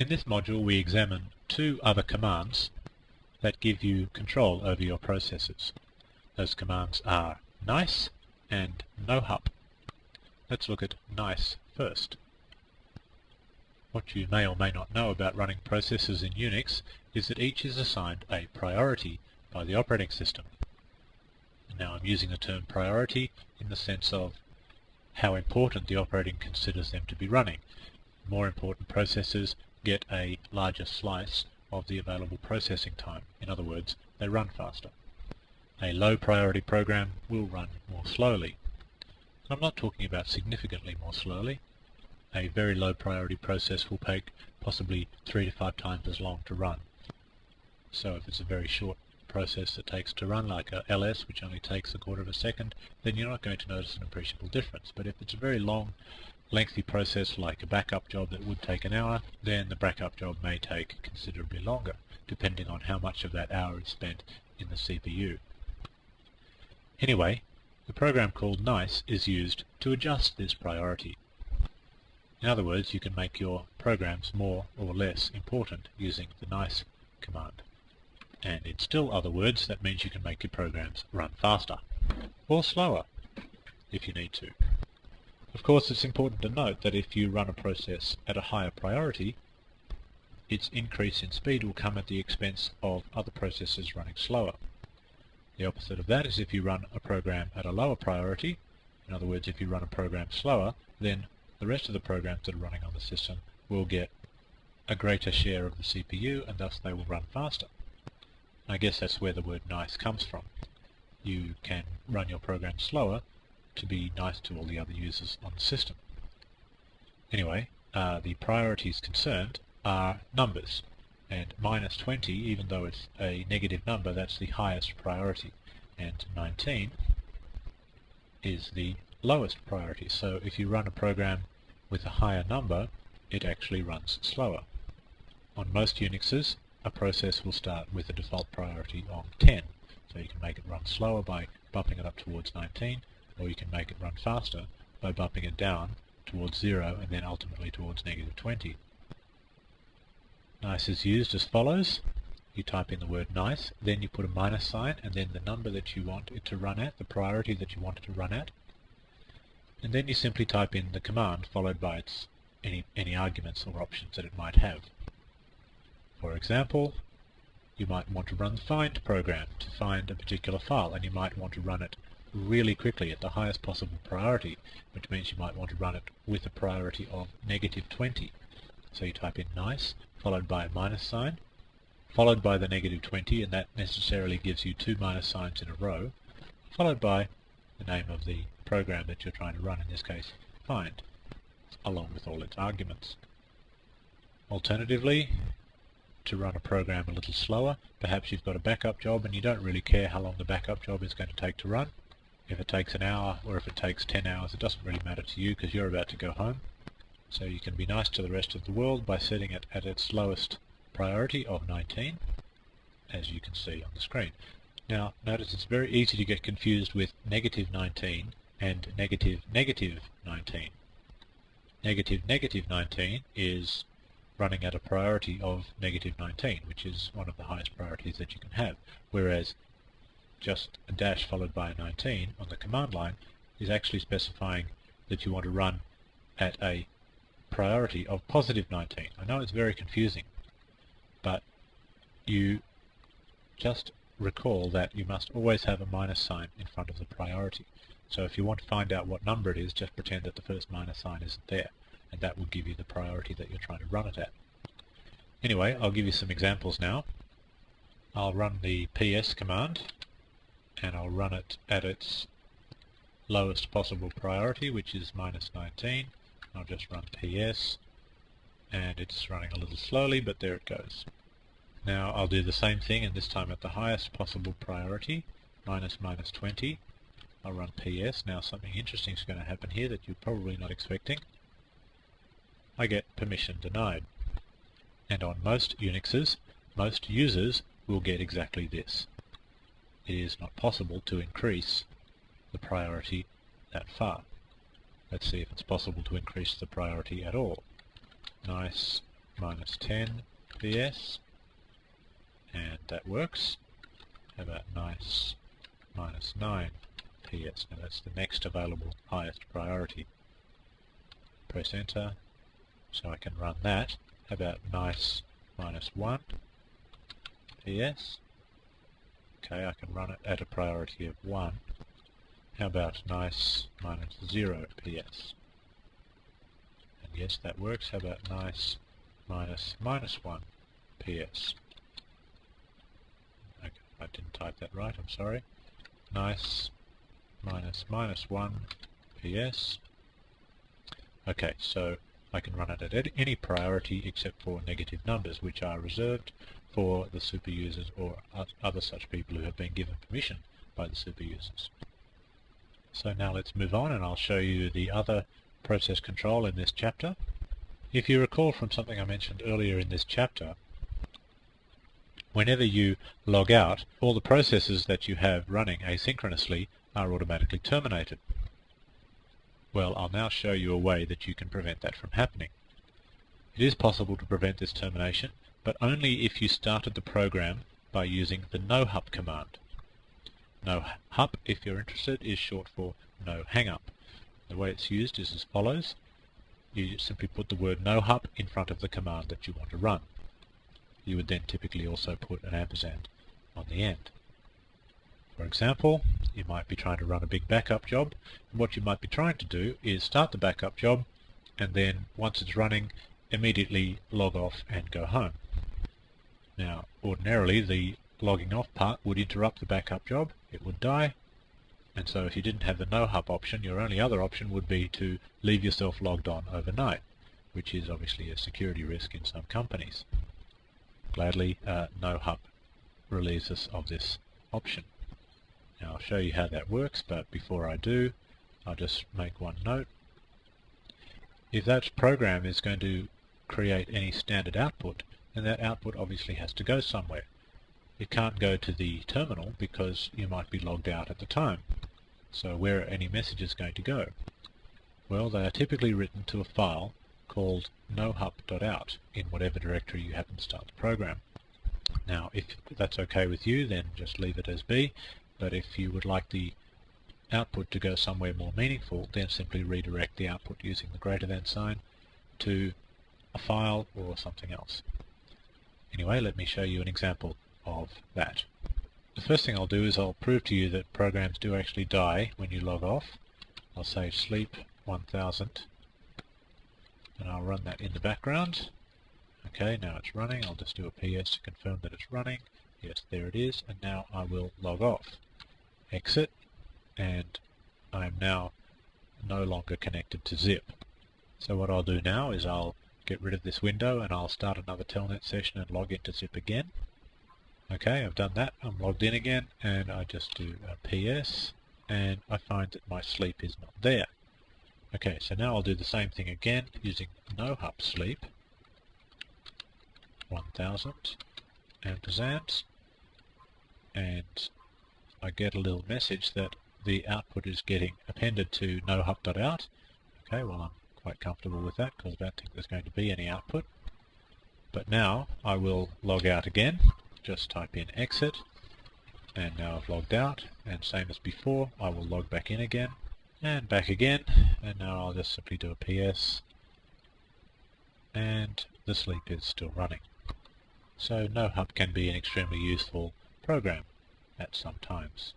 In this module we examine two other commands that give you control over your processes. Those commands are nice and no-hup. Let's look at nice first. What you may or may not know about running processes in Unix is that each is assigned a priority by the operating system. And now I'm using the term priority in the sense of how important the operating considers them to be running. More important processes get a larger slice of the available processing time. In other words, they run faster. A low priority program will run more slowly. I'm not talking about significantly more slowly. A very low priority process will take possibly 3 to 5 times as long to run. So if it's a very short process that takes to run, like a ls, which only takes a quarter of a second, then you're not going to notice an appreciable difference. But if it's a very long, lengthy process like a backup job that would take an hour, then the backup job may take considerably longer, depending on how much of that hour is spent in the CPU. Anyway, the program called nice is used to adjust this priority. In other words, you can make your programs more or less important using the nice command. And in still other words, that means you can make your programs run faster or slower if you need to. Of course, it's important to note that if you run a process at a higher priority, its increase in speed will come at the expense of other processes running slower. The opposite of that is if you run a program at a lower priority. In other words, if you run a program slower, then the rest of the programs that are running on the system will get a greater share of the CPU, and thus they will run faster. I guess that's where the word nice comes from. You can run your program slower to be nice to all the other users on the system. Anyway, the priorities concerned are numbers, and minus 20, even though it's a negative number, that's the highest priority, and 19 is the lowest priority. So if you run a program with a higher number, it actually runs slower. On most Unixes, a process will start with a default priority of 10, so you can make it run slower by bumping it up towards 19, or you can make it run faster by bumping it down towards 0 and then ultimately towards negative 20. Nice is used as follows. You type in the word nice, then you put a minus sign, and then the number that you want it to run at, the priority that you want it to run at, and then you simply type in the command followed by its any arguments or options that it might have. For example, you might want to run the find program to find a particular file, and you might want to run it really quickly at the highest possible priority, which means you might want to run it with a priority of negative 20. So you type in nice, followed by a minus sign, followed by the negative 20, and that necessarily gives you 2 minus signs in a row, followed by the name of the program that you're trying to run, in this case find, along with all its arguments. Alternatively, to run a program a little slower, perhaps you've got a backup job and you don't really care how long the backup job is going to take to run. If it takes an hour or if it takes 10 hours, it doesn't really matter to you because you're about to go home. So you can be nice to the rest of the world by setting it at its lowest priority of 19, as you can see on the screen. Now notice it's very easy to get confused with negative 19 and negative 19. Negative 19 is running at a priority of negative 19, which is one of the highest priorities that you can have, whereas just a dash followed by a 19 on the command line is actually specifying that you want to run at a priority of positive 19. I know it's very confusing, but you just recall that you must always have a minus sign in front of the priority. So if you want to find out what number it is, just pretend that the first minus sign isn't there, and that will give you the priority that you're trying to run it at. Anyway, I'll give you some examples now. I'll run the ps command, and I'll run it at its lowest possible priority, which is minus 19. I'll just run ps, and it's running a little slowly, but there it goes. Now I'll do the same thing, and this time at the highest possible priority, minus 20. I'll run ps. Now something interesting is going to happen here that you're probably not expecting. I get permission denied. And on most Unixes, most users will get exactly this. It is not possible to increase the priority that far. Let's see if it's possible to increase the priority at all. Nice minus 10 PS, and that works. How about nice minus 9 PS? Now that's the next available highest priority. Press enter, so I can run that. How about nice minus 1 PS? Okay, I can run it at a priority of 1. How about nice minus 0 PS? And yes, that works. How about nice minus 1 PS? Okay, I didn't type that right, I'm sorry. Nice minus 1 PS. Okay, so I can run it at any priority except for negative numbers, which are reserved for the super users or other such people who have been given permission by the super users. So now let's move on, and I'll show you the other process control in this chapter. If you recall from something I mentioned earlier in this chapter, whenever you log out, all the processes that you have running asynchronously are automatically terminated. Well, I'll now show you a way that you can prevent that from happening. It is possible to prevent this termination, but only if you started the program by using the nohup command. Nohup, if you're interested, is short for no hangup. The way it's used is as follows. You simply put the word nohup in front of the command that you want to run. You would then typically also put an ampersand on the end. For example, you might be trying to run a big backup job, and what you might be trying to do is start the backup job, and then once it's running, immediately log off and go home. Now, ordinarily the logging off part would interrupt the backup job, it would die, and so if you didn't have the nohup option, your only other option would be to leave yourself logged on overnight, which is obviously a security risk in some companies. Gladly, nohup relieves us of this option. Now I'll show you how that works, but before I do, I'll just make one note. If that program is going to create any standard output, then that output obviously has to go somewhere. It can't go to the terminal because you might be logged out at the time. So where are any messages going to go? Well, they are typically written to a file called nohup.out in whatever directory you happen to start the program. Now, if that's okay with you, then just leave it as B. But if you would like the output to go somewhere more meaningful, then simply redirect the output using the greater than sign to a file or something else. Anyway, let me show you an example of that. The first thing I'll do is I'll prove to you that programs do actually die when you log off. I'll say sleep 1000 and I'll run that in the background. Okay, now it's running. I'll just do a PS to confirm that it's running. Yes, there it is, and now I will log off. Exit, and I'm now no longer connected to zip. So what I'll do now is I'll get rid of this window and I'll start another telnet session and log into zip again. Okay, I've done that. I'm logged in again, and I just do a PS, and I find that my sleep is not there. Okay, so now I'll do the same thing again using nohup sleep 1000 ampersands, and I get a little message that the output is getting appended to nohup.out. Okay, well, I'm quite comfortable with that because I don't think there's going to be any output. But now I will log out again. Just type in exit, and now I've logged out, and same as before, I will log back in again and back again, and now I'll just simply do a PS, and the sleep is still running. So nohup can be an extremely useful program at some times.